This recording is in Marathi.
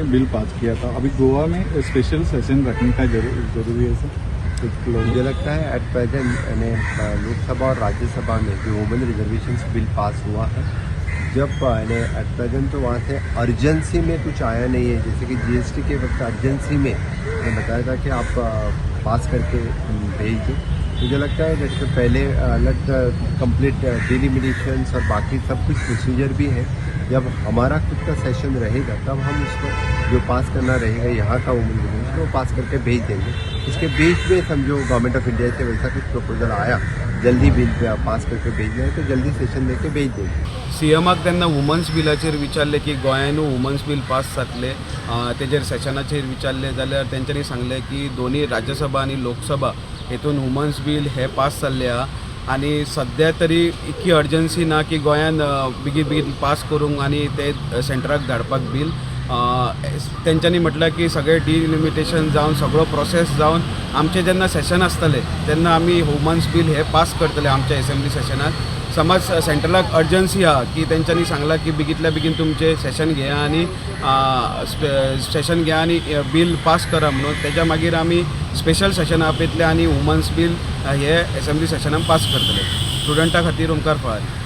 में बिल पास किया था, अभी गोवा में स्पेशल सेशन रखने का जरूरी है सर? मुझे लगता है एट प्रेजेंट लोकसभा और राज्यसभा में जो वुमेन रिजर्वेशंस बिल पास हुआ है, जब एट प्रेजेंट तो वहाँ से अर्जेंसी में कुछ आया नहीं है। जैसे कि जीएसटी के वक्त अर्जेंसी में बताया था कि आप पास करके भेज दें। मुझे लगता है जैसे पहले अलग कंप्लीट डिलिमिटेशंस और बाकी सब कुछ प्रोसीजर भी है। जब हमारा खुद का सेशन रहेगा तब हम उसको जो पास करना रहेगा यहाँ का वुमेन रिजर्वेशन वो पास करके भेज देंगे। इसके बीच में समझो गवर्नमेंट ऑफ इंडिया से वैसा कुछ प्रपोजल आया, जल्दी बिल पे पास करके भेजना है तो जल्दी सेशन लेके भेज देंगे। सीएमाक त्यांना वुमन्स बिलाचेर विचारले की गोंयानू वुमन्स बिल पास जातले, तेजेर सेशनाचेर विचारले जाल्यार तेंच्यांनी सांगले की दोन्ही राज्यसभा आणि लोकसभा हेतून वुमन्स बिल हे पास जाल्ले आहा आणि सध्या तरी इतकी अर्जन्सी ना की गोंयान बेगीन बेगीन पास करूंक आणि ते सेंटराक धाडपाक बिल। तेंच्यांनी म्हटलं की सगळे डिलिमिटेशन जावन सगळो प्रोसेस जावन आमचे जेन्ना सेशन आसतले तेन्ना आमी वुमन्स बिल हे पास करतले आमच्या असेंब्ली सेशनात। समज सेंट्रलाक अर्जन्सी आहा की तेंच्यांनी सांगला की बेगींतल्या बेगीन तुमचे सेशन घेया आणि बिल पास करा म्हणून, तेच्या मागीर आमी स्पेशल सेशन आपयतले आणि वुमन्स बिल हे असेंब्ली सेशनान पास करतले। स्टुडंटा खातीर ओमकार फळारी।